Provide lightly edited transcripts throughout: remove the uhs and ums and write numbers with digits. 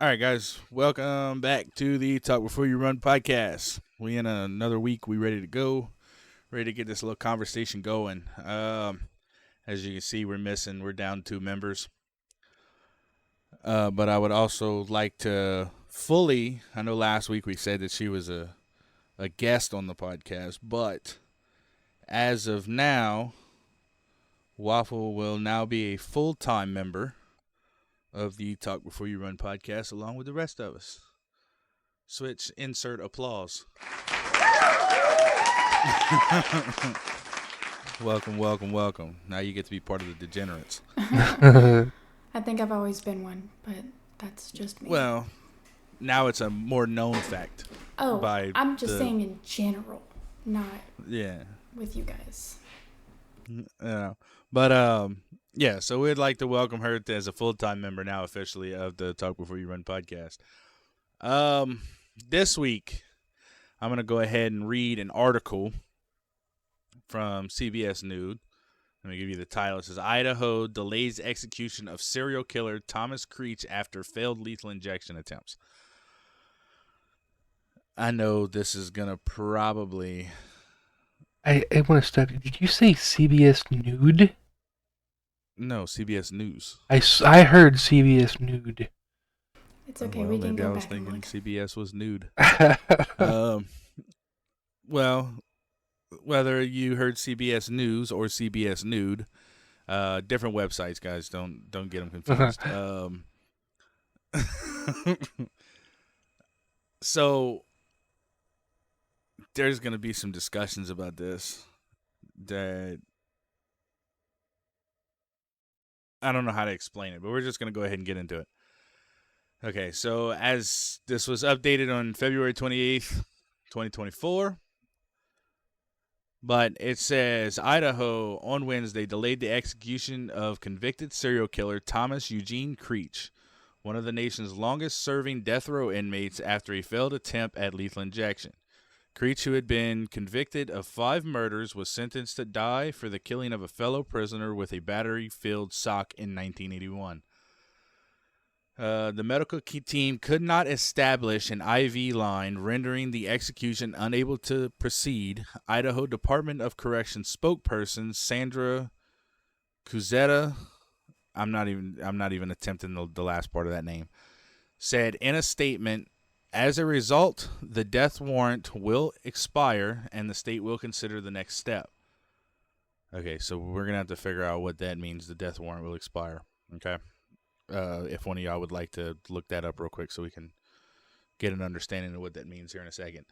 All right, guys, welcome back to the Talk Before You Run podcast. We in another week. We ready to go, ready to get this little conversation going. As you can see, we're down 2 members. But I would also like to I know last week we said that she was a guest on the podcast, but as of now, Waffle will now be a full-time member of the Talk Before You Run podcast, along with the rest of us. Switch, insert applause. Welcome. Now you get to be part of the degenerates. I think I've always been one, but that's just me. Well, now it's a more known fact. Oh, I'm just saying in general, not with you guys. Yeah, but yeah, so we'd like to welcome her as a full-time member now officially of the Talk Before You Run podcast. This week, I'm going to go ahead and read an article from CBS News. Let me give you the title. It says, Idaho delays execution of serial killer Thomas Creech after failed lethal injection attempts. I know this is going to probably... I want to stop you. Did you say CBS Nude? No, CBS News. I heard CBS Nude. It's okay, we can go back and look. CBS was nude. Well, whether you heard CBS News or CBS Nude, different websites, guys. Don't get them confused. So there's going to be some discussions about this that I don't know how to explain it, but we're just going to go ahead and get into it. Okay, so as this was updated on February 28th, 2024, but it says Idaho on Wednesday delayed the execution of convicted serial killer Thomas Eugine Creech, one of the nation's longest-serving death row inmates, after a failed attempt at lethal injection. Creech, who had been convicted of 5 murders, was sentenced to die for the killing of a fellow prisoner with a battery-filled sock in 1981. The medical team could not establish an IV line, rendering the execution unable to proceed. Idaho Department of Corrections spokesperson Sandra Cuzetta, I'm not even attempting the last part of that name, said in a statement, as a result, the death warrant will expire and the state will consider the next step. Okay, so we're going to have to figure out what that means, the death warrant will expire. Okay? If one of y'all would like to look that up real quick so we can get an understanding of what that means here in a second.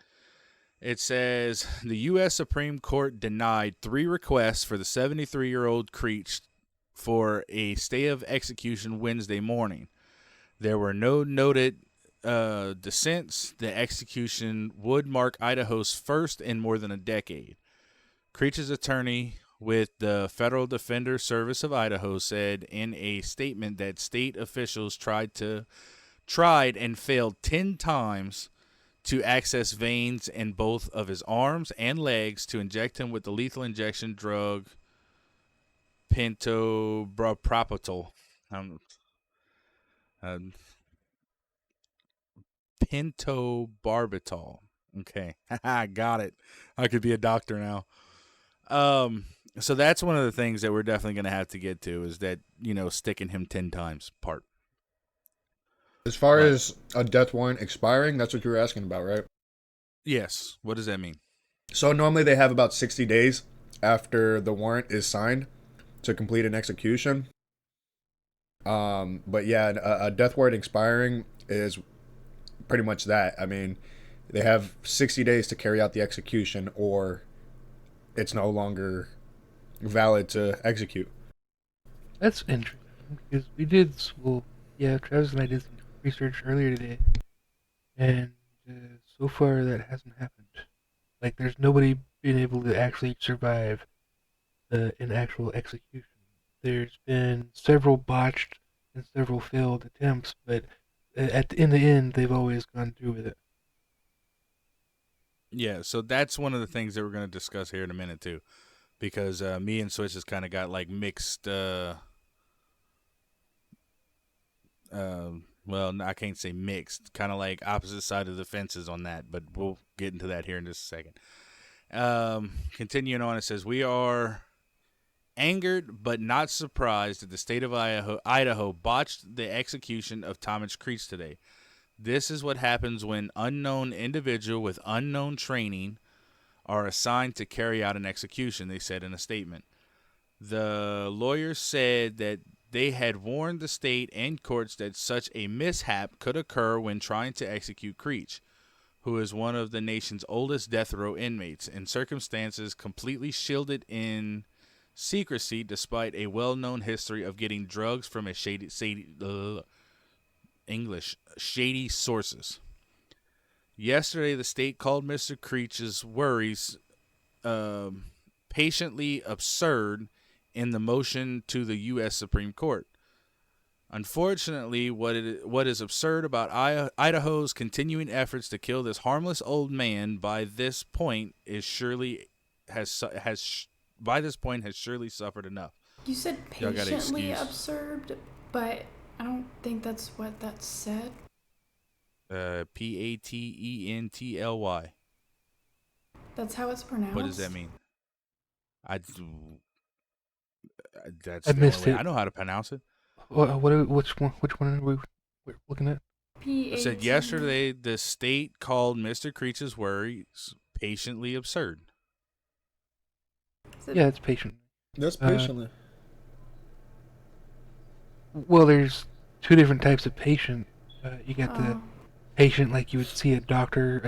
It says, the U.S. Supreme Court denied 3 requests for the 73-year-old Creech for a stay of execution Wednesday morning. There were no noted dissents. The execution would mark Idaho's first in more than a decade. Creech's attorney with the Federal Defender Service of Idaho said in a statement that state officials tried and failed 10 times to access veins in both of his arms and legs to inject him with the lethal injection drug pentobarbital. Pentobarbital. Okay, I got it. I could be a doctor now. So that's one of the things that we're definitely going to have to get to, is that, sticking him 10 times part. As far as a death warrant expiring, that's what you were asking about, right? Yes. What does that mean? So normally they have about 60 days after the warrant is signed to complete an execution. But yeah, a death warrant expiring is pretty much that. I mean, they have 60 days to carry out the execution, or it's no longer valid to execute. That's interesting, because we did, Travis and I did some research earlier today, and so far that hasn't happened. Like, there's nobody been able to actually survive an actual execution. There's been several botched and several failed attempts, but in the end, they've always gone through with it. Yeah, so that's one of the things that we're going to discuss here in a minute, too. Because me and Switch has kind of got, like, mixed Well, I can't say mixed. Kind of like opposite side of the fences on that, but we'll get into that here in just a second. Continuing on, it says, we are angered but not surprised that the state of Idaho botched the execution of Thomas Creech today. This is what happens when unknown individual with unknown training are assigned to carry out an execution, they said in a statement. The lawyers said that they had warned the state and courts that such a mishap could occur when trying to execute Creech, who is one of the nation's oldest death row inmates, in circumstances completely shielded in secrecy despite a well-known history of getting drugs from a shady sources. Yesterday, the state called Mr. Creech's worries patiently absurd in the motion to the U.S. Supreme Court. Unfortunately, what is absurd about Idaho's continuing efforts to kill this harmless old man by this point has surely suffered enough. You said patiently absurd, but I don't think that's what that said. Patently. That's how it's pronounced? What does that mean? That's I the missed only way it. I know how to pronounce it. Which one are we looking at? It said yesterday the state called Mr. Creech's worries patiently absurd. Yeah, it's patient. That's patiently. Well, there's two different types of patient. You got the patient like you would see a doctor,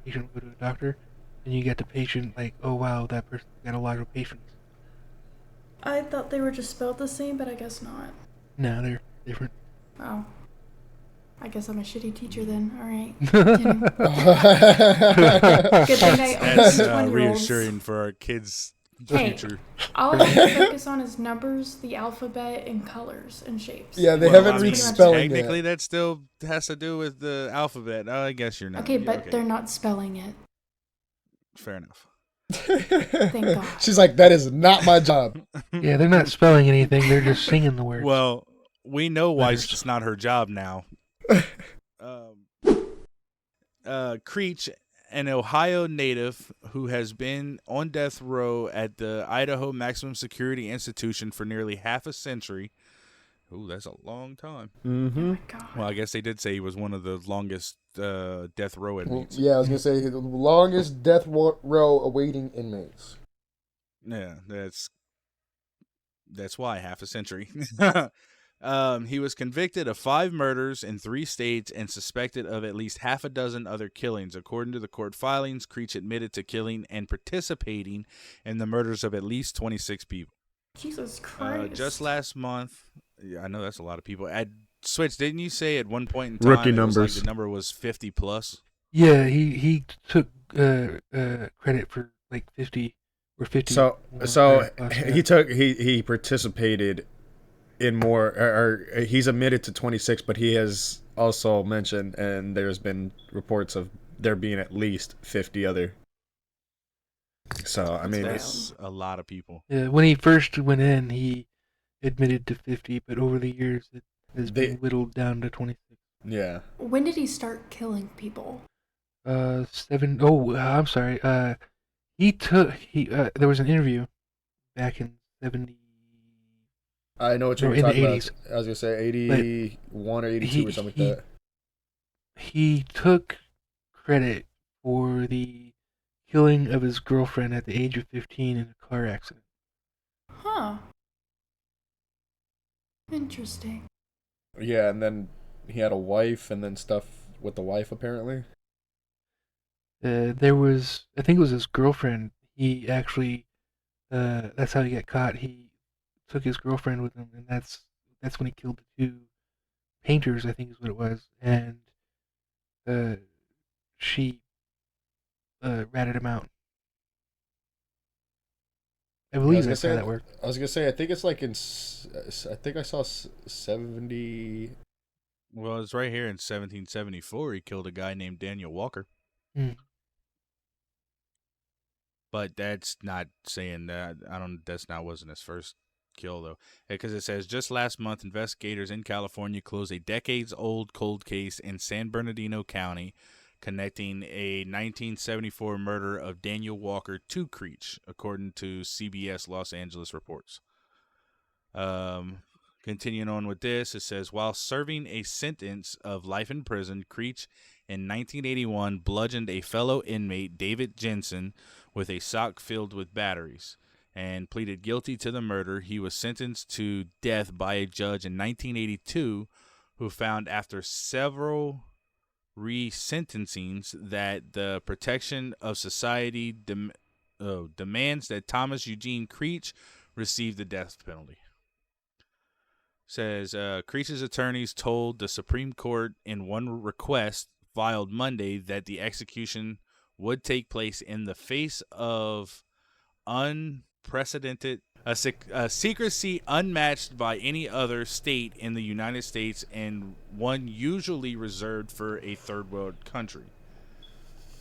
patient would go to a doctor, and you get the patient like, oh wow, that person got a lot of patience. I thought they were just spelled the same, but I guess not. No, they're different. Oh. I guess I'm a shitty teacher then. All right. Good thing I only That's 20-year-olds. reassuring for our kids' future. All I have to focus on is numbers, the alphabet, and colors and shapes. Yeah, they haven't read spelling technically, yet. that still has to do with the alphabet. I guess you're not. Okay, but they're not spelling it. Fair enough. Thank God. She's like, that is not my job. Yeah, they're not spelling anything. They're just singing the words. Well, we know why it's not her job now. Creech, an Ohio native who has been on death row at the Idaho Maximum Security Institution for nearly half a century. Ooh, that's a long time. Mm-hmm. Oh my God. Well, I guess they did say he was one of the longest death row inmates. Yeah, I was going to say the longest death row awaiting inmates. Yeah, that's why half a century. He was convicted of 5 murders in 3 states and suspected of at least half a dozen other killings. According to the court filings, Creech admitted to killing and participating in the murders of at least 26 people. Jesus Christ. Just last month, yeah, I know that's a lot of people. At Switch, didn't you say at one point in time Rookie numbers. the number was 50 plus? Yeah, he took credit for like 50 or 50. So plus, he participated in more, or he's admitted to 26, but he has also mentioned, and there's been reports of there being at least 50 other. So I mean, That's a lot of people. Yeah, when he first went in, he admitted to 50, but over the years it has been whittled down to 26. Yeah. When did he start killing people? I'm sorry. There was an interview back in 70. I know what you're in talking the about. 80s. I was gonna say 81 or 82 or something like that. He took credit for the killing of his girlfriend at the age of 15 in a car accident. Huh. Interesting. Yeah, and then he had a wife, and then stuff with the wife apparently. There was, I think it was his girlfriend. He actually, that's how he got caught. He took his girlfriend with him, and that's when he killed the 2 painters, I think is what it was, and she ratted him out. I believe that's how that worked. I was gonna say, I think it's like I think I saw 70. Well, it's right here in 1774. He killed a guy named Daniel Walker. Hmm. But that's not saying that. That's not wasn't his first kill, though. Because it says, just last month, investigators in California closed a decades-old cold case in San Bernardino County connecting a 1974 murder of Daniel Walker to Creech, according to CBS Los Angeles reports. Continuing on with this, it says, while serving a sentence of life in prison, Creech in 1981 bludgeoned a fellow inmate, David Jensen, with a sock filled with batteries and pleaded guilty to the murder. He was sentenced to death by a judge in 1982 who found after several resentencings that the protection of society demands that Thomas Eugine Creech receive the death penalty. Says Creech's attorneys told the Supreme Court in one request filed Monday that the execution would take place in the face of unprecedented secrecy unmatched by any other state in the United States and one usually reserved for a third world country.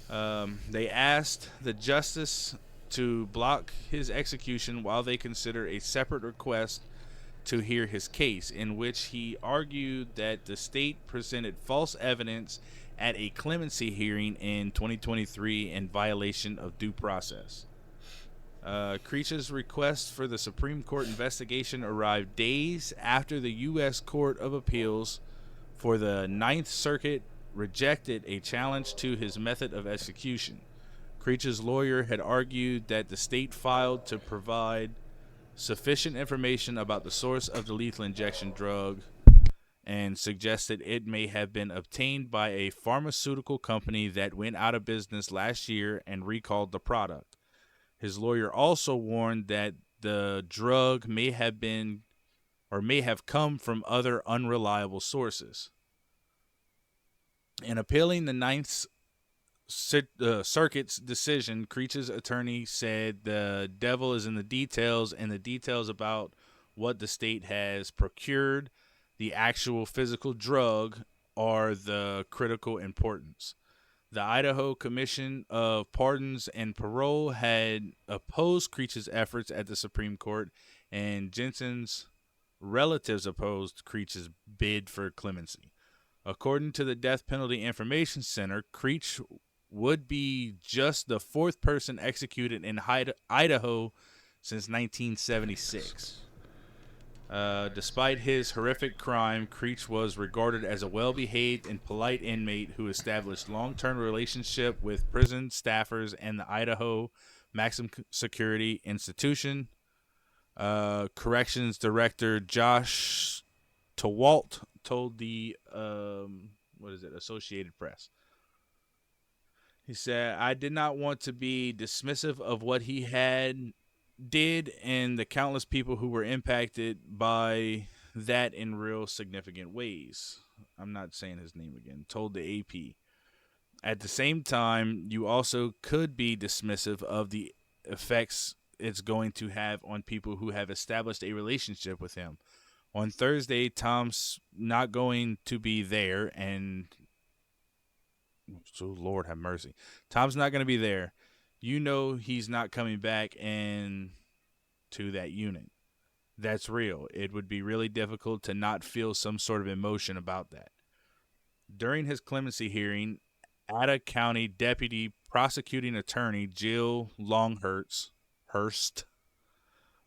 They asked the justice to block his execution while they consider a separate request to hear his case, in which he argued that the state presented false evidence at a clemency hearing in 2023 in violation of due process. Creech's request for the Supreme Court investigation arrived days after the U.S. Court of Appeals for the Ninth Circuit rejected a challenge to his method of execution. Creech's lawyer had argued that the state failed to provide sufficient information about the source of the lethal injection drug and suggested it may have been obtained by a pharmaceutical company that went out of business last year and recalled the product. His lawyer also warned that the drug may have come from other unreliable sources. In appealing the Ninth Circuit's decision, Creech's attorney said the devil is in the details, and the details about what the state has procured, the actual physical drug, are the critical importance. The Idaho Commission of Pardons and Parole had opposed Creech's efforts at the Supreme Court, and Jensen's relatives opposed Creech's bid for clemency. According to the Death Penalty Information Center, Creech would be just the fourth person executed in Idaho since 1976. Despite his horrific crime, Creech was regarded as a well-behaved and polite inmate who established long-term relationship with prison staffers and the Idaho Maximum Security Institution. Corrections Director Josh Tawalt told the Associated Press. He said, I did not want to be dismissive of what he did and the countless people who were impacted by that in real significant ways. I'm not saying his name again. Told the AP. At the same time, you also could be dismissive of the effects it's going to have on people who have established a relationship with him. On Thursday, Tom's not going to be there, and so Lord have mercy. Tom's not going to be there. You know he's not coming back to that unit. That's real. It would be really difficult to not feel some sort of emotion about that. During his clemency hearing, Ada County Deputy Prosecuting Attorney Jill Longhurst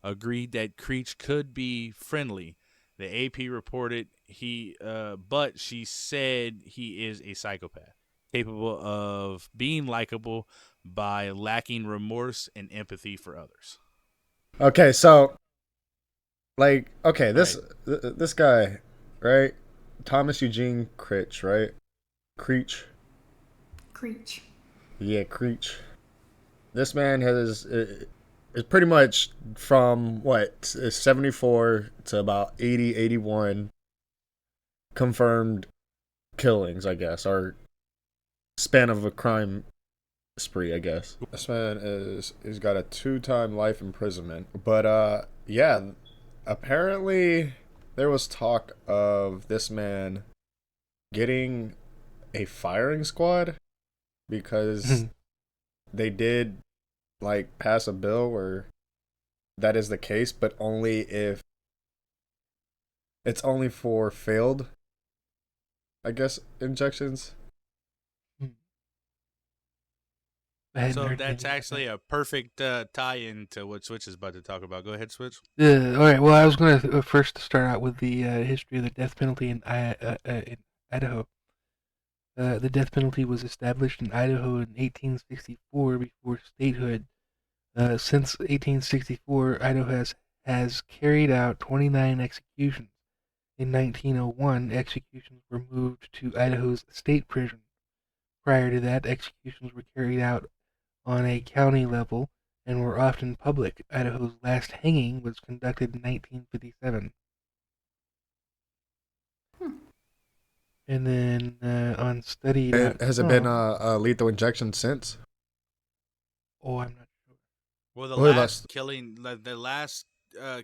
agreed that Creech could be friendly. The AP reported but she said he is a psychopath, capable of being likable by lacking remorse and empathy for others. Okay, so, this guy, right? Thomas Eugene Creech, right? Creech. Yeah, Creech. This man is pretty much from, 74 to about 80, 81 confirmed killings, I guess, or span of a crime spree, I guess. This man he's got a 2-time life imprisonment. But apparently there was talk of this man getting a firing squad because they did pass a bill where that is the case, but only if it's only for failed, I guess, injections. I hadn't So heard that's anything about actually a perfect tie-in to what Switch is about to talk about. Go ahead, Switch. that. All right. Well, I was going to first start out with the history of the death penalty in Idaho. The death penalty was established in Idaho in 1864 before statehood. Since 1864, Idaho has carried out 29 executions. In 1901, executions were moved to Idaho's state prison. Prior to that, executions were carried out on a county level and were often public. Idaho's last hanging was conducted in 1957. And then on Has it been study.com, a lethal injection since? oh, I'm not sure. Well, the Or last killing, the last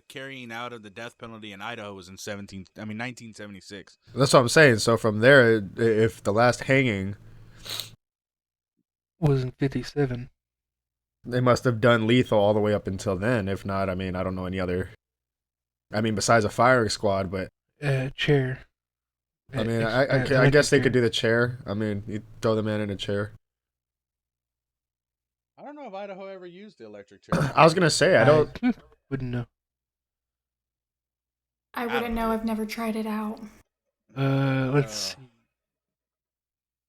carrying out of the death penalty in Idaho was in 1976. That's what I'm saying. So from there, if the last hanging, Was in 57. they must have done lethal all the way up until then. If not, I mean, I don't know any other. I mean, besides a firing squad, but Chair. I mean, I guess they could do the chair. I mean, you throw the man in a chair. I don't know if Idaho ever used the electric chair. I was gonna say I don't. Wouldn't know. I wouldn't know. I've never tried it out. Let's see.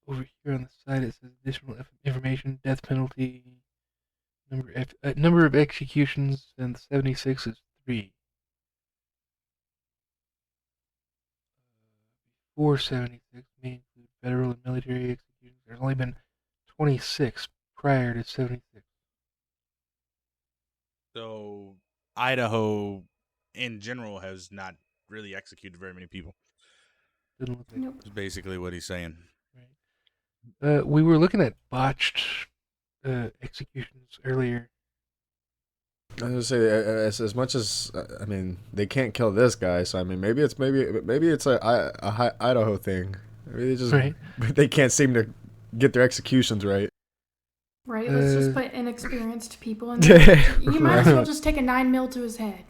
Over here on the side, it says additional information: death penalty, number of executions, and 76 is 3. 476 may include federal and military executions. There's only been 26 prior to 76. So Idaho, in general, has not really executed very many people. Doesn't look like. Nope. That's basically what he's saying. Right. We were looking at botched executions earlier. I was gonna say as much as I mean, they can't kill this guy. So I mean, maybe it's a Idaho thing. Maybe they just they can't seem to get their executions right. Right, let's just put inexperienced people in there. You might as well just take a 9mm to his head.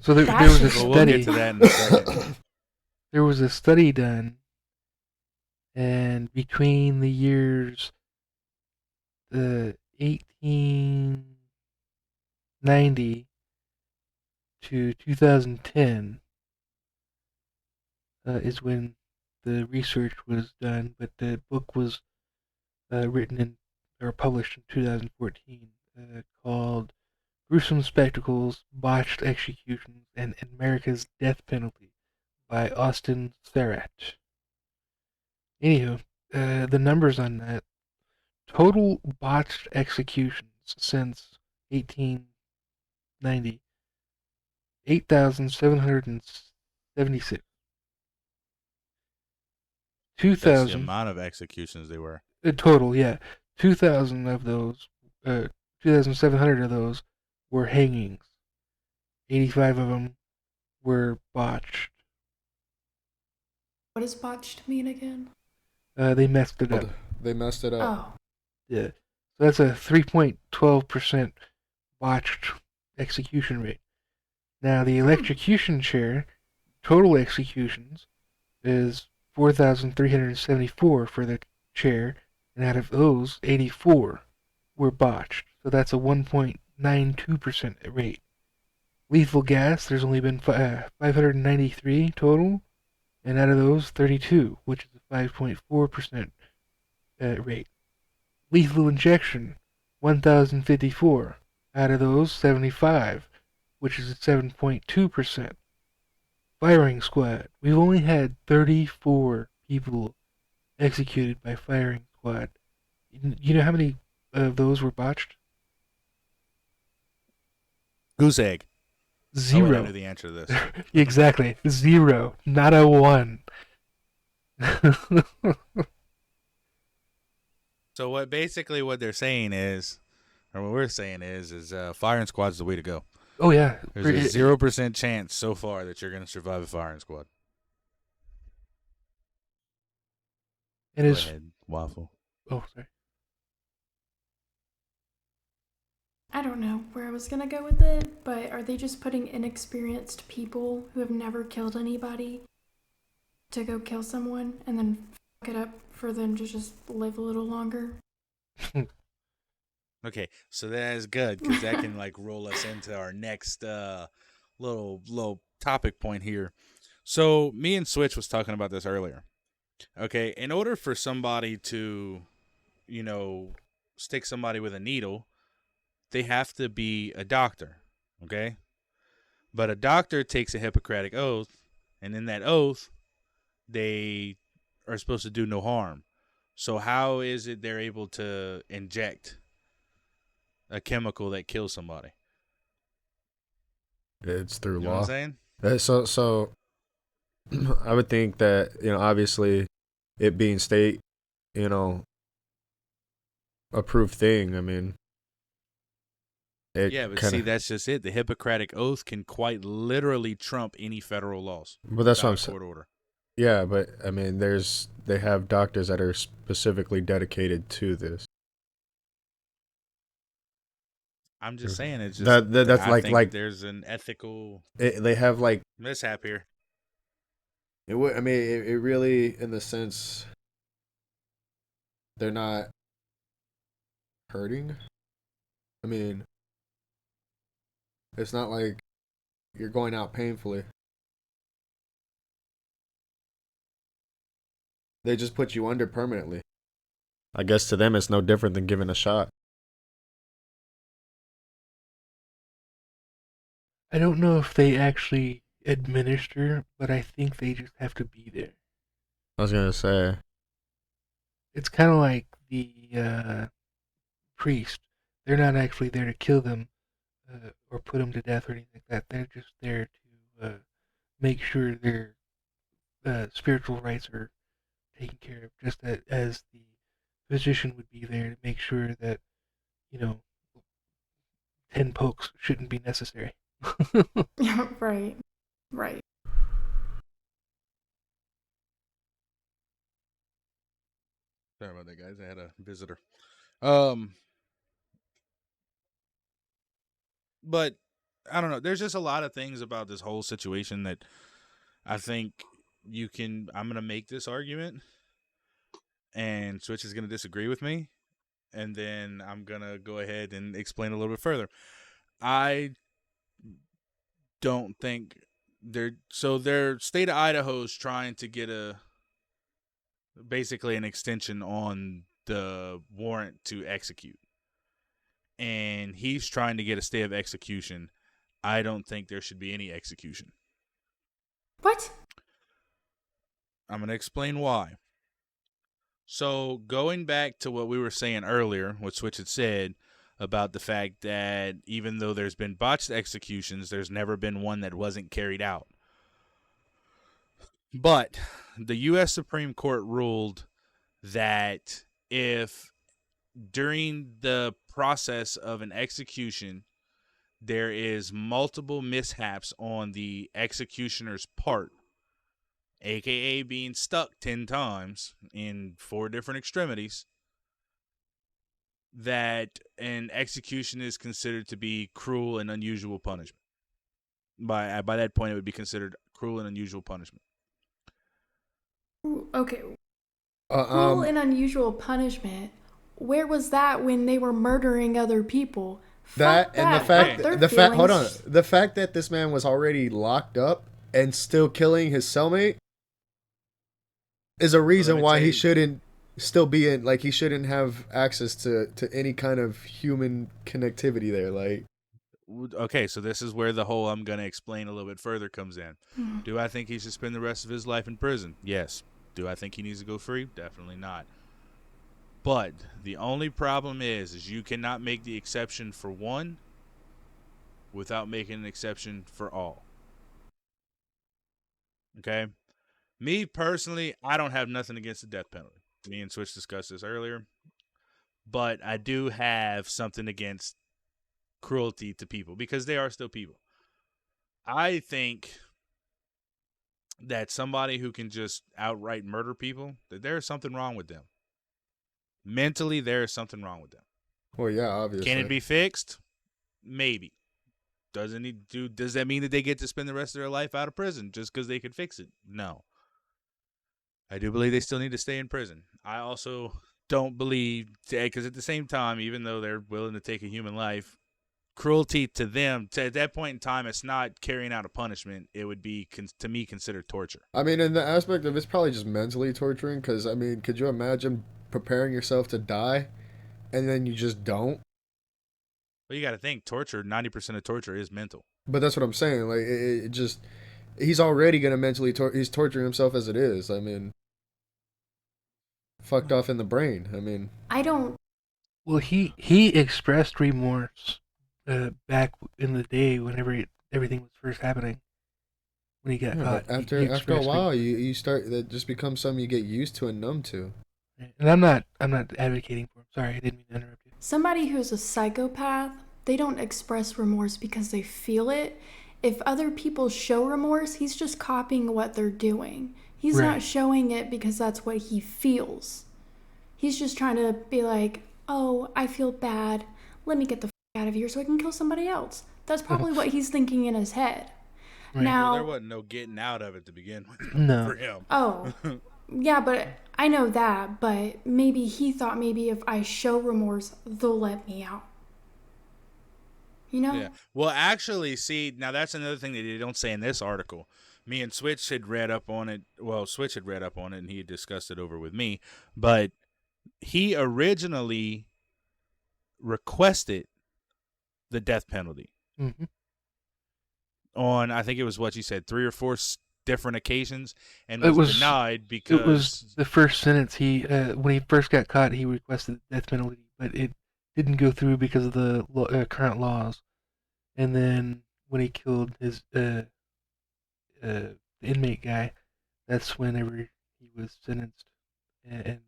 So there was a We'll study. get to that in a second. There was a study done, and between the years 1890 to 2010 is when the research was done, but the book was written or published in 2014, called Gruesome Spectacles, Botched Executions, and America's Death Penalty by Austin Surratt. Anywho, the numbers on that: total botched executions since 1890, 8,776. That's the 2,000 amount of executions they were. total, yeah. 2,000 of those, 2,700 of those were hangings. 85 of them were botched. What does botched mean again? They messed it up. They messed it up. Oh. Yeah. So that's a 3.12% botched execution rate. Now, the electrocution chair, total executions, is 4,374 for the chair, and out of those, 84 were botched. So that's a 1.92% rate. Lethal gas, there's only been 593 total, and out of those, 32, which is a 5.4% rate. Lethal injection, 1,054. Out of those, 75, which is a 7.2%. Firing squad, we've only had 34 people executed by firing squad. You know how many of those were botched? Goose egg. Zero. I knew the answer to this. Exactly. 0. Not a 1. So what they're saying is, or what we're saying is firing squad's the way to go. Oh yeah. There's a 0% chance so far that you're going to survive a firing squad. Go ahead, Waffle. Oh, sorry. I don't know where I was gonna go with it, but are they just putting inexperienced people who have never killed anybody to go kill someone and then fuck it up for them to just live a little longer? Okay, so that is good because that can like roll us into our next little topic point here. So me and Switch was talking about this earlier. Okay, in order for somebody to, stick somebody with a needle, they have to be a doctor. Okay, but a doctor takes a Hippocratic oath, and in that oath, they are supposed to do no harm. So how is it they're able to inject a chemical that kills somebody? It's through You know what I'm law. saying? So I would think that, obviously it being state, approved thing. I mean, Yeah, but kind see, of. that's just it. The Hippocratic Oath can quite literally trump any federal laws But that's what I'm without a saying. court order. Yeah, but I mean, they have doctors that are specifically dedicated to this. I'm just saying, it's just That's I think like there's an ethical they have like mishap here. it would. I mean, it really, in the sense, they're not hurting. I mean, it's not like you're going out painfully. They just put you under permanently. I guess to them it's no different than giving a shot. I don't know if they actually administer, but I think they just have to be there. I was gonna say. It's kind of like the priest. They're not actually there to kill them or put them to death or anything like that. They're just there to make sure their spiritual rights are taken care of, just as the physician would be there to make sure that, you know, 10 pokes shouldn't be necessary. Yeah, right. Right. Sorry about that, guys. I had a visitor. But I don't know. There's just a lot of things about this whole situation that I think I'm going to make this argument, and Switch is going to disagree with me, and then I'm going to go ahead and explain a little bit further. I don't think their state of Idaho is trying to get basically an extension on the warrant to execute. And he's trying to get a stay of execution. I don't think there should be any execution. What? I'm going to explain why. So going back to what we were saying earlier, what Switch had said about the fact that even though there's been botched executions, there's never been one that wasn't carried out. But the U.S. Supreme Court ruled that if during the process of an execution there is multiple mishaps on the executioner's part, aka being stuck 10 times in 4 different extremities, that an execution is considered to be cruel and unusual punishment. By that point, it would be considered cruel and unusual punishment. Okay. Cruel and unusual punishment. Where was that when they were murdering other people? That Fuck and that. the fact hold on, the fact that this man was already locked up and still killing his cellmate is a reason why he shouldn't still be in, like, he shouldn't have access to any kind of human connectivity there. Like, okay, so this is where the whole I'm going to explain a little bit further comes in. Do I think he should spend the rest of his life in prison? Yes. Do I think he needs to go free? Definitely not. But the only problem is you cannot make the exception for one without making an exception for all. Okay? Me personally, I don't have nothing against the death penalty. Me and Switch discussed this earlier. But I do have something against cruelty to people because they are still people. I think that somebody who can just outright murder people, that there is something wrong with them. Mentally, there is something wrong with them. well, yeah, obviously. Can it be fixed? Maybe. Does that mean that they get to spend the rest of their life out of prison just because they could fix it? No. I do believe they still need to stay in prison. I also don't believe, because at the same time, even though they're willing to take a human life, cruelty to them, at that point in time, it's not carrying out a punishment. It would be, to me, considered torture. I mean, in the aspect of it's probably just mentally torturing, because, I mean, could you imagine preparing yourself to die and then you just don't? Well, you got to think, 90% of torture is mental. But that's what I'm saying. Like, it just, he's already going to mentally, he's torturing himself as it is. I mean, fucked off in the brain. I mean, I don't. Well, he expressed remorse back in the day whenever everything was first happening. When he got caught, after he a while, remorse. you start, that just becomes something you get used to and numb to. And I'm not advocating for him. Sorry, I didn't mean to interrupt you. Somebody who's a psychopath, they don't express remorse because they feel it. If other people show remorse, he's just copying what they're doing. He's Right. not showing it because that's what he feels. He's just trying to be like, oh, I feel bad. Let me get the out of here so I can kill somebody else. That's probably what he's thinking in his head. Right. Now, Well, there wasn't no getting out of it to begin with No. for him. oh, yeah, but I know that, but maybe he thought maybe if I show remorse, they'll let me out. You know? Yeah. Well, actually, see, now that's another thing that they don't say in this article. Me and Switch had read up on it. Well, Switch had read up on it, and he had discussed it over with me. But he originally requested the death penalty Mm-hmm. on, I think it was what you said, 3 or 4 different occasions, and It was was- denied because It was the first sentence. He when he first got caught, he requested the death penalty, but it didn't go through because of the current laws. And then when he killed his inmate guy, that's whenever he was sentenced and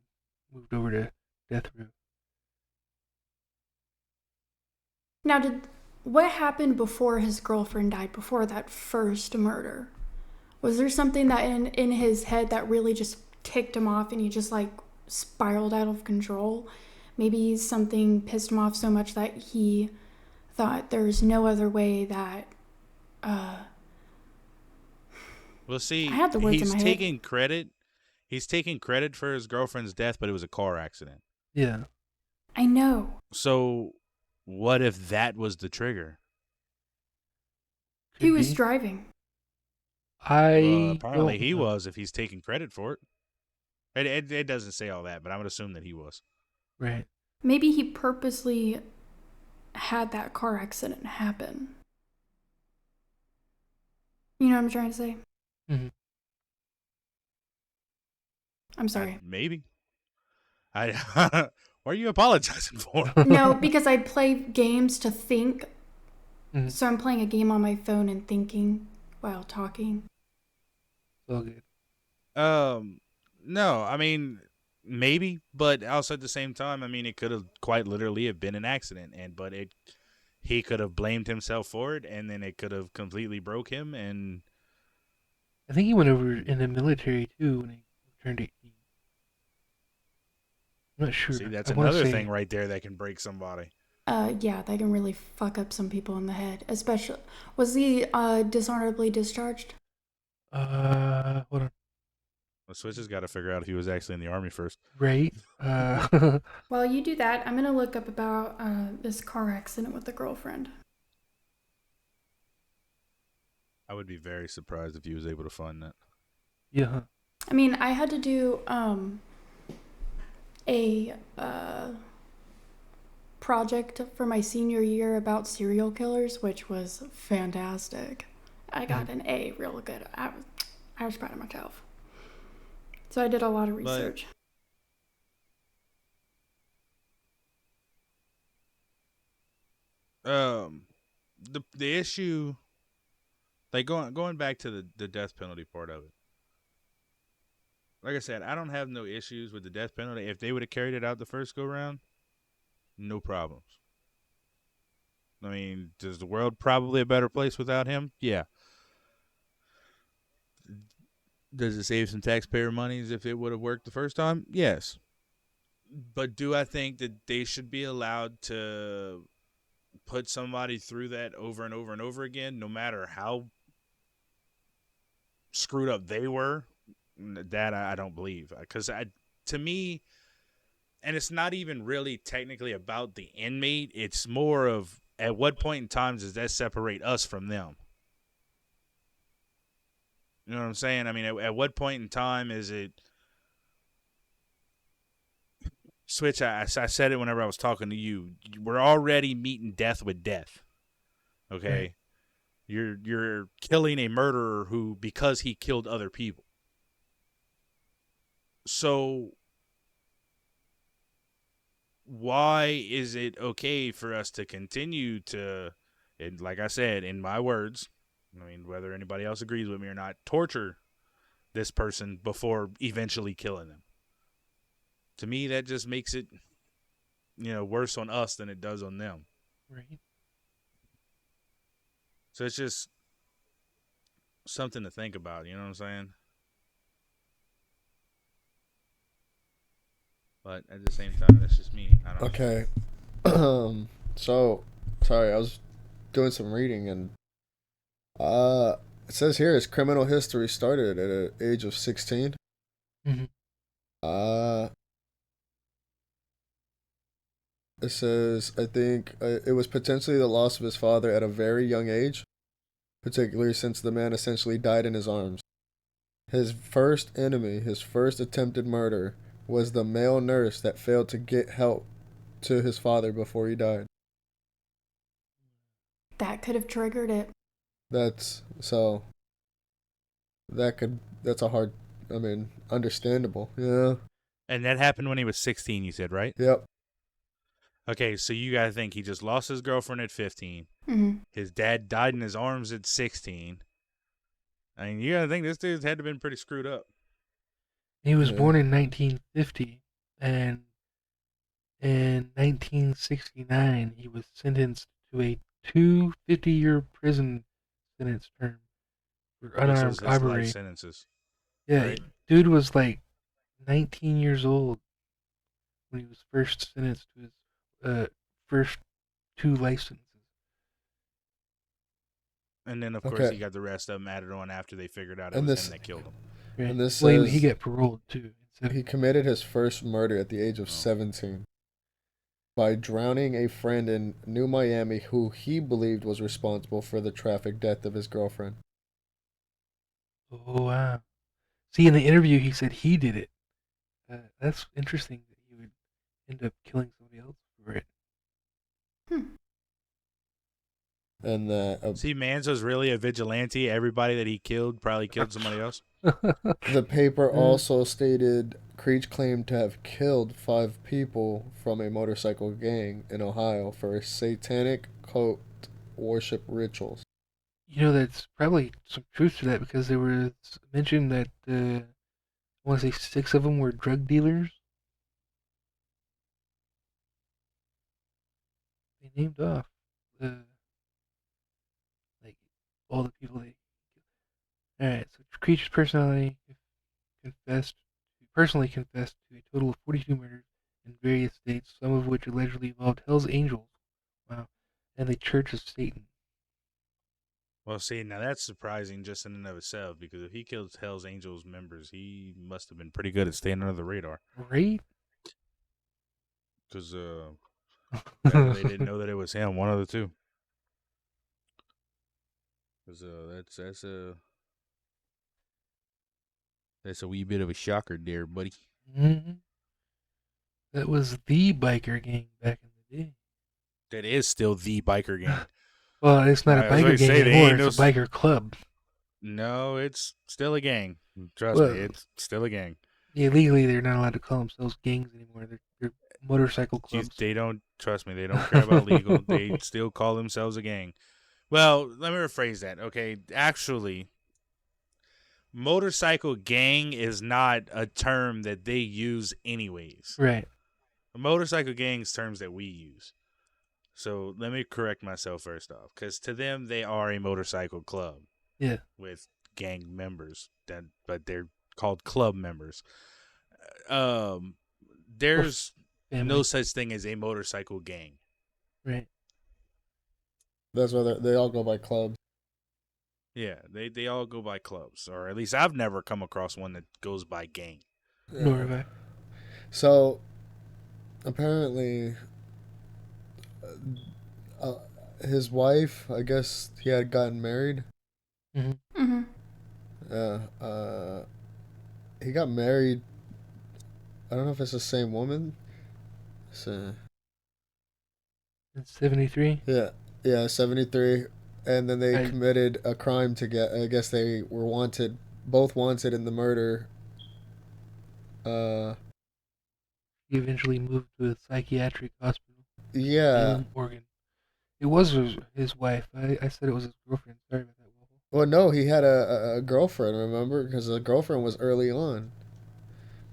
moved over to death row. Now, what happened before his girlfriend died, before that first murder? Was there something that in his head that really just ticked him off and he just like spiraled out of control? Maybe something pissed him off so much that he thought there's no other way that well, see, I had the words in he's my head. taking credit. He's taking credit for his girlfriend's death, but it was a car accident. Yeah. I know. So, what if that was the trigger? He Could was be. driving. I Apparently, don't he know. was. If he's taking credit for it, it doesn't say all that, but I would assume that he was. Right. Maybe he purposely had that car accident happen. You know what I'm trying to say? Mhm. I'm sorry. Maybe. I. What are you apologizing for? No, because I play games to think. Mhm. So I'm playing a game on my phone and thinking while talking. It's all good. No, I mean, maybe, but also at the same time, I mean, it could have quite literally have been an accident, he could have blamed himself for it, and then it could have completely broke him, and I think he went over in the military too when he turned 18. I'm not sure. see, that's I wanna another say- thing right there that can break somebody. Yeah, that can really fuck up some people in the head. Especially, was he dishonorably discharged? Hold on. The Switch has got to figure out if he was actually in the Army first. Right. While you do that, I'm gonna look up about this car accident with the girlfriend. I would be very surprised if he was able to find that. Yeah. I mean, I had to do a project for my senior year about serial killers, which was fantastic. I got an A, real good. I was proud of myself. So I did a lot of research. The issue, like going back to the death penalty part of it. Like I said, I don't have no issues with the death penalty. If they would have carried it out the first go round, no problems. I mean, is the world probably a better place without him? Yeah. Does it save some taxpayer monies if it would have worked the first time? Yes. But do I think that they should be allowed to put somebody through that over and over and over again, no matter how screwed up they were. That I don't believe, because to me, and it's not even really technically about the inmate. It's more of at what point in time does that separate us from them? You know what I'm saying? I mean, at what point in time is it? Switch. I said it whenever I was talking to you. We're already meeting death with death. Okay, Right. you're killing a murderer who because he killed other people. So why is it okay for us to continue to, and like I said, in my words, I mean, whether anybody else agrees with me or not, torture this person before eventually killing them? To me, that just makes it, worse on us than it does on them. Right. So it's just something to think about. You know what I'm saying? But at the same time, that's just me. I don't know. Okay. So, sorry, I was doing some reading and it says here his criminal history started at an age of 16. Mhm. It says, I think it was potentially the loss of his father at a very young age, particularly since the man essentially died in his arms. His first enemy, his first attempted murder, was the male nurse that failed to get help to his father before he died. That could have triggered it. That's a hard, understandable. Yeah. And that happened when he was 16, you said, right? Yep. Okay, so you got to think he just lost his girlfriend at 15. Mm-hmm. His dad died in his arms at 16. I mean, you got to think this dude had to have been pretty screwed up. He was Yeah. born in 1950, and in 1969 he was sentenced to a 250-year prison sentence term for This unarmed was his robbery. life sentences. Yeah, right? dude was like 19 years old when he was first sentenced to his first 2 life sentences. And then, of course, Okay. he got the rest of them added on after they figured out it And was this- him that killed him. Right? And this well, he says- got paroled too. So, He committed his first murder at the age of Oh. 17 by drowning a friend in New Miami who he believed was responsible for the tragic death of his girlfriend. oh wow. See, in the interview, he said he did it. That's interesting that he would end up killing somebody else for it. And that See, Manzo's really a vigilante. Everybody that he killed probably killed somebody else. the paper Mm. also stated Creech claimed to have killed 5 people from a motorcycle gang in Ohio for satanic cult worship rituals. You know, that's probably some truth to that because there was mentioned that I want to say 6 of them were drug dealers. They named off like all the people they killed. All right, so Creech's personally confessed to a total of 42 murders in various states, some of which allegedly involved Hell's Angels. Wow, and the Church of Satan. Well, see, now that's surprising just in and of itself, because if he killed Hell's Angels members, he must have been pretty good at staying under the radar. Right? Because apparently they didn't know that it was him, one of the two. Because that's a wee bit of a shocker there, buddy. Mm-hmm. That was the biker gang back in the day. That is still the biker gang. Well, it's not a I was biker gonna gang say, they anymore. ain't It's no a biker club. No, it's still a gang. Trust Well- me, it's still a gang. Yeah, legally, they're not allowed to call themselves gangs anymore. They're motorcycle clubs. They don't trust me. They don't care about legal. They still call themselves a gang. Well, let me rephrase that. Okay, actually, motorcycle gang is not a term that they use anyways. Right. A motorcycle gang's terms that we use. So let me correct myself first off, because to them they are a motorcycle club. Yeah. With gang members, but they're called club members. There's Family. no such thing as a motorcycle gang. Right. That's why they all go by clubs. Yeah, they all go by clubs, or at least I've never come across one that goes by gang. Nor have I. So apparently, uh, his wife, I guess he had gotten married. Mm-hmm. He got married. I don't know if it's the same woman. So, In 73? yeah, 73. And then they I- committed a crime together. I guess they were wanted, both wanted in the murder. He eventually moved to a psychiatric hospital Yeah. in Oregon. It was his wife. I said it was his girlfriend. Sorry about that, Waffle. Well, no, he had a girlfriend, remember? Because the girlfriend was early on.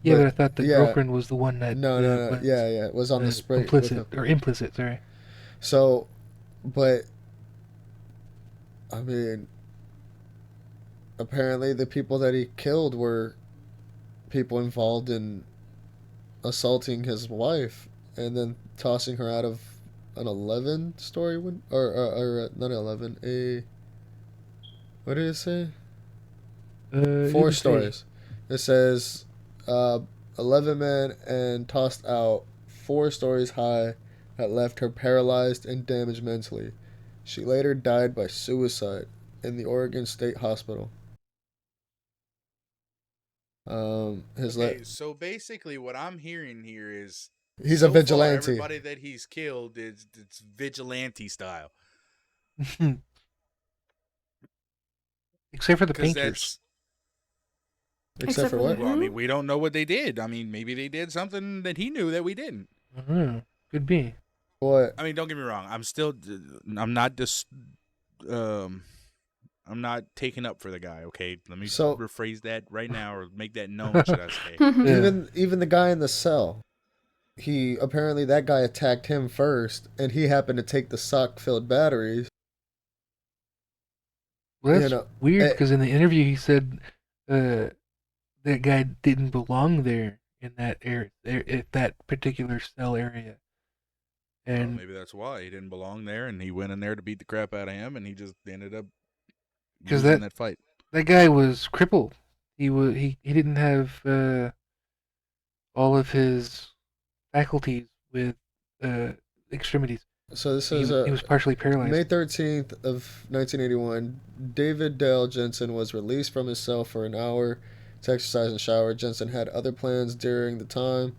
Yeah, but I thought the yeah, girlfriend was the one that no, was yeah, it was on the spray with him. implicit. Sorry. So, but I mean, apparently the people that he killed were people involved in assaulting his wife and then tossing her out of an 11-story window, or not 11, what did it say? It 4 didn't say. stories. It says 11 men and tossed out 4 stories high that left her paralyzed and damaged mentally. She later died by suicide in the Oregon State Hospital. So basically, what I'm hearing here is He's so a vigilante. Far, everybody that he's killed it's vigilante style. Except for the 'Cause painters. Except for what? who? Well, I mean, we don't know what they did. I mean, maybe they did something that he knew that we didn't. Could be. What? I mean, don't get me wrong. I'm not just, I'm not taking up for the guy. Okay, let me rephrase that right now, or make that known, should I say? Even the guy in the cell. He apparently that guy attacked him first, and he happened to take the sock-filled batteries. Well, that's weird because in the interview he said that guy didn't belong there in that area, that particular cell area. And well, maybe that's why he didn't belong there, and he went in there to beat the crap out of him, and he just ended up losing that fight. That guy was crippled. He didn't have all of his faculties with extremities. So this he was partially paralyzed. May 13th of 1981, David Dale Jensen was released from his cell for an hour to exercise and shower. Jensen had other plans during the time,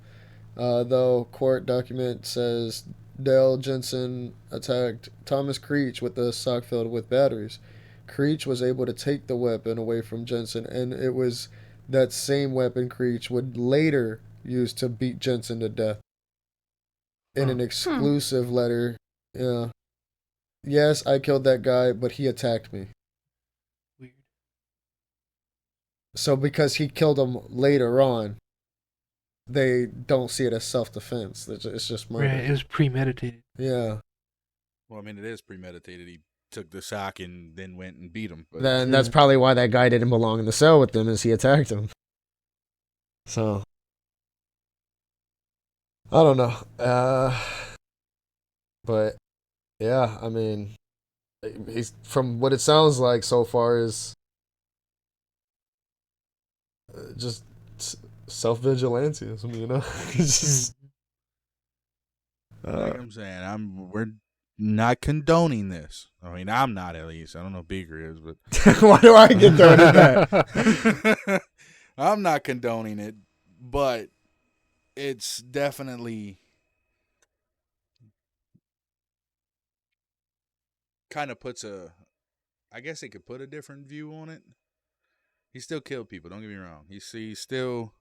though court document says Dale Jensen attacked Thomas Creech with a sock filled with batteries. Creech was able to take the weapon away from Jensen, and it was that same weapon Creech would later use to beat Jensen to death. In an exclusive letter, yeah. Yes, I killed that guy, but he attacked me. Weird. So because he killed him later on, they don't see it as self-defense. It's just murder. Right, it was premeditated. Yeah. Well, I mean, it is premeditated. He took the sock and then went and beat him. But Then that's probably why that guy didn't belong in the cell with them, is he attacked him. So I don't know. But yeah, I mean, he's, from what it sounds like so far, is just self-vigilantism, you know? It's just, like I'm saying, we're not condoning this. I mean, I'm not, at least. I don't know if Beaker is, but why do I get thrown in that? I'm not condoning it, but it's definitely kind of puts I guess it could put a different view on it. He still killed people, don't get me wrong. He's still,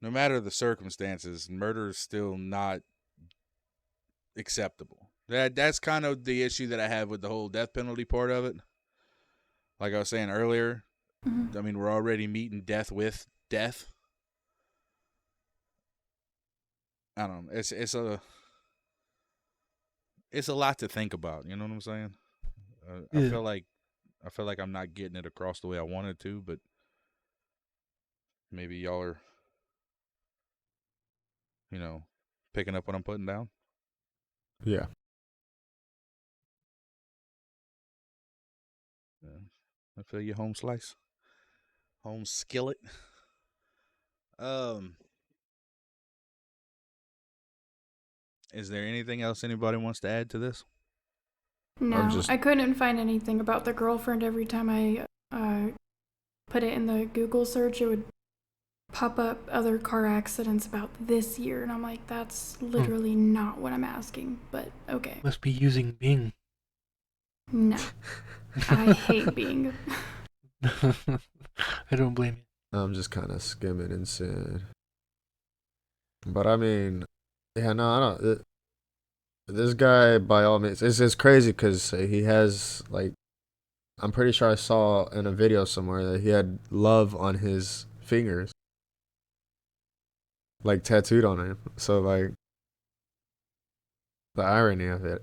no matter the circumstances, murder is still not acceptable. That's kind of the issue that I have with the whole death penalty part of it. Like I was saying earlier, I mean, we're already meeting death with death. I don't know. It's a lot to think about. You know what I'm saying? Yeah. I feel like I'm not getting it across the way I wanted to, but maybe y'all are, picking up what I'm putting down. Yeah. I feel you, home slice. Home skillet. Is there anything else anybody wants to add to this? No, I couldn't find anything about the girlfriend. Every time I put it in the Google search, it would pop up other car accidents about this year, and I'm like, that's literally not what I'm asking, but okay. Must be using Bing. No. I hate Bing. I don't blame you. I'm just kind of skimming and seeing. But I mean, yeah, no, I don't. This guy, by all means, it's crazy because he has, like, I'm pretty sure I saw in a video somewhere that he had love on his fingers, like, tattooed on him. So, like, the irony of it.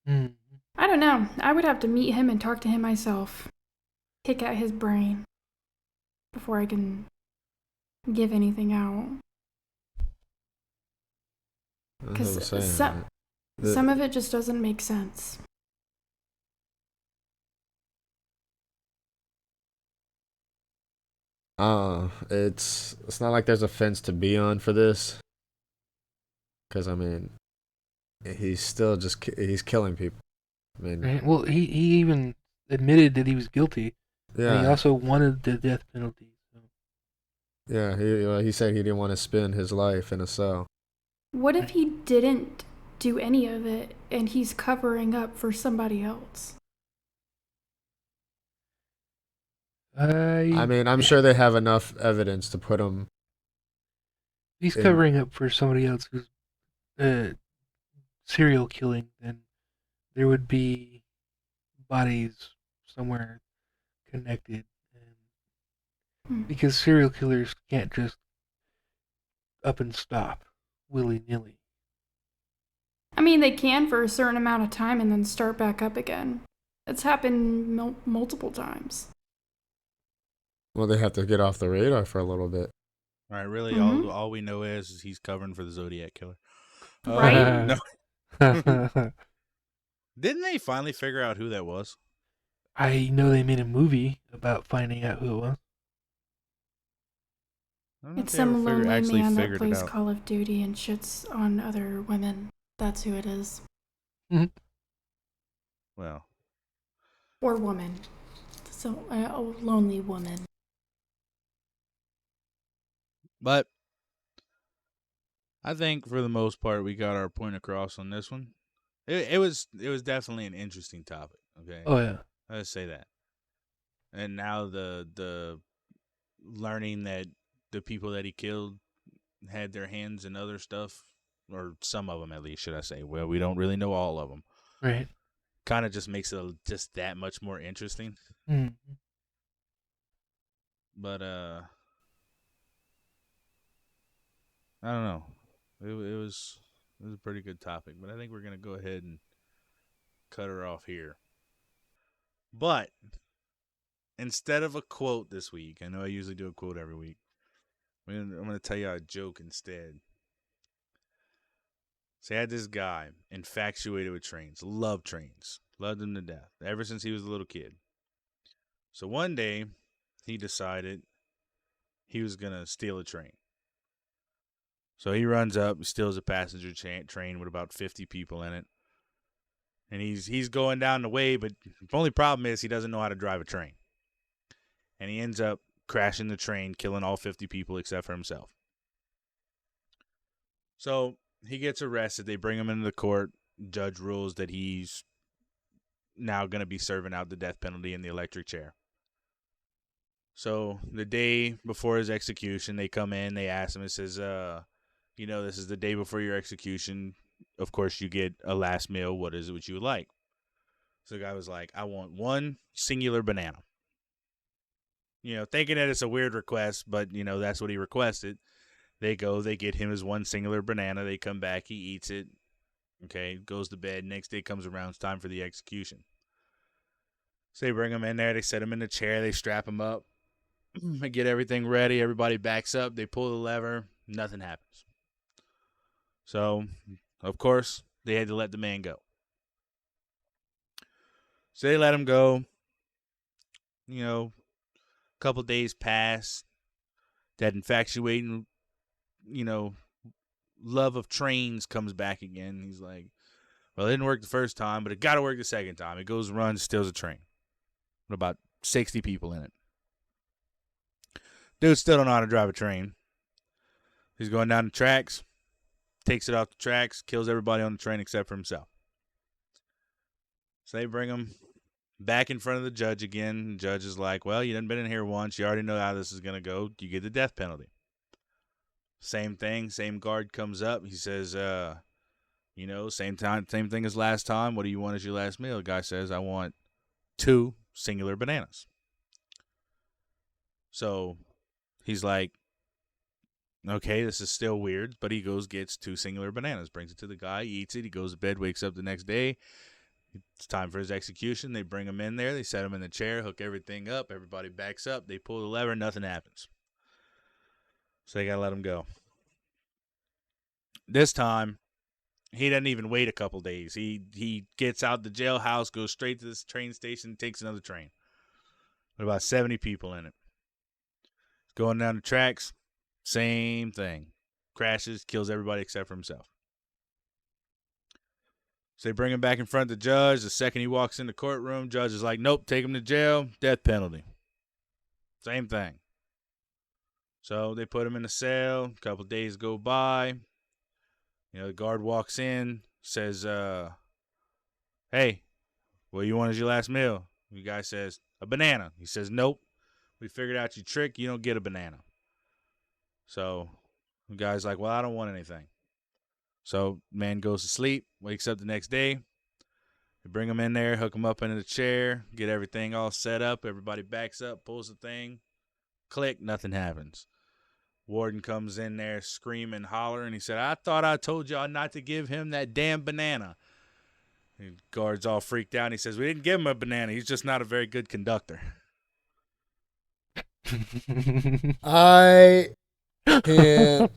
I don't know. I would have to meet him and talk to him myself. Kick at his brain before I can give anything out. Because some of it just doesn't make sense. It's not like there's a fence to be on for this. Because, I mean, he's still he's killing people. I mean, right? Well, he even admitted that he was guilty. Yeah. And he also wanted the death penalty. So. Yeah, he said he didn't want to spend his life in a cell. What if he didn't do any of it and he's covering up for somebody else? I mean, I'm sure they have enough evidence to put him. He's covering up for somebody else who's serial killing, then there would be bodies somewhere connected. Because serial killers can't just up and stop willy-nilly. I mean, they can for a certain amount of time and then start back up again. It's happened multiple times. Well, they have to get off the radar for a little bit. All right, really, all we know is he's covering for the Zodiac Killer. Right? No. Didn't they finally figure out who that was? I know they made a movie about finding out who it was. It's some lonely man that plays Call of Duty and shits on other women. That's who it is. Mm-hmm. Well. Or woman. So, a lonely woman. But I think for the most part we got our point across on this one. It was definitely an interesting topic. Okay. Oh yeah. Let's say that. And now the learning that the people that he killed had their hands in other stuff, or some of them at least, should I say? Well, we don't really know all of them. Right. Kind of just makes it just that much more interesting. Mm-hmm. But I don't know. It was a pretty good topic, but I think we're gonna go ahead and cut her off here. But instead of a quote this week, I know I usually do a quote every week. I'm gonna tell you a joke instead. So I had this guy infatuated with trains, loved them to death ever since he was a little kid. So one day he decided he was gonna steal a train. So he runs up, steals a passenger train with about 50 people in it. And he's going down the way, but the only problem is he doesn't know how to drive a train. And he ends up crashing the train, killing all 50 people except for himself. So he gets arrested. They bring him into the court. Judge rules that he's now going to be serving out the death penalty in the electric chair. So the day before his execution, they come in, they ask him, it says, this is the day before your execution. Of course, you get a last meal. What is it what you would like? So the guy was like, I want one singular banana. Thinking that it's a weird request, but, that's what he requested. They get him his one singular banana. They come back. He eats it. Okay, goes to bed. Next day comes around. It's time for the execution. So they bring him in there. They set him in the chair. They strap him up. They get everything ready. Everybody backs up. They pull the lever. Nothing happens. So, of course, they had to let the man go. So they let him go. You know, a couple days pass. That infatuating, love of trains comes back again. He's like, well, it didn't work the first time, but it got to work the second time. He goes, runs, steals a train with about 60 people in it. Dude still don't know how to drive a train. He's going down the tracks, takes it off the tracks, kills everybody on the train except for himself. So they bring him back in front of the judge again. The judge is like, well, you done been in here once. You already know how this is going to go. You get the death penalty. Same thing. Same guard comes up. He says, same thing as last time. What do you want as your last meal? The guy says, I want 2 singular bananas. So he's like, okay, this is still weird, but he goes, gets 2 singular bananas, brings it to the guy, eats it, he goes to bed, wakes up the next day. It's time for his execution. They bring him in there, they set him in the chair, hook everything up, everybody backs up, they pull the lever, nothing happens. So they gotta let him go. This time, he doesn't even wait a couple days. He gets out the jailhouse, goes straight to this train station, takes another train. With about 70 people in it. Going down the tracks, same thing. Crashes, kills everybody except for himself. So they bring him back in front of the judge. The second he walks in the courtroom, judge is like, nope, take him to jail, death penalty. Same thing. So they put him in a cell. A couple days go by. The guard walks in, says, hey, what do you want as your last meal? The guy says, a banana. He says, nope. We figured out your trick. You don't get a banana. So the guy's like, well, I don't want anything. So man goes to sleep, wakes up the next day. They bring him in there, hook him up into the chair, get everything all set up. Everybody backs up, pulls the thing. Click, nothing happens. Warden comes in there screaming, hollering. He said, I thought I told y'all not to give him that damn banana. The guard's all freaked out. And he says, we didn't give him a banana. He's just not a very good conductor. I can't.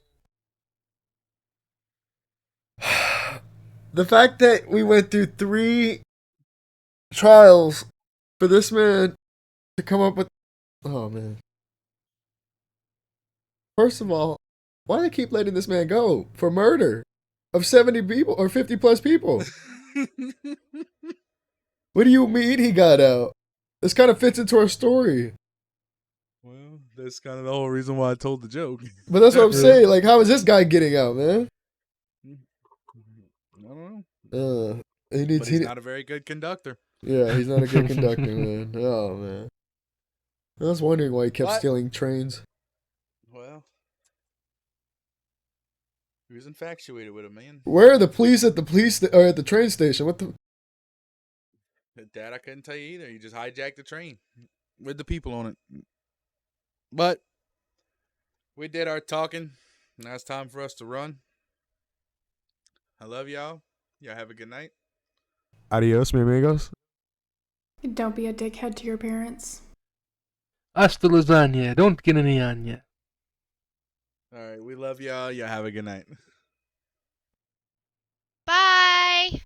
The fact that we went through 3 trials for this man to come up with. Oh, man. First of all, why do they keep letting this man go for murder of 70 people or 50 plus people? What do you mean he got out? This kind of fits into our story. Well, that's kind of the whole reason why I told the joke. But that's what I'm saying. Like, how is this guy getting out, man? I don't know. But he's not a very good conductor. Yeah, he's not a good conductor, man. Oh, man. I was wondering why he kept stealing trains. Well, he was infatuated with him, man. Where are the police at the train station? What the? Dad, I couldn't tell you either. He just hijacked the train with the people on it. But we did our talking. Now it's time for us to run. I love y'all. Y'all have a good night. Adios, mi amigos. Don't be a dickhead to your parents. Hasta lasagna. Don't get any anya. All right, we love y'all. Y'all have a good night.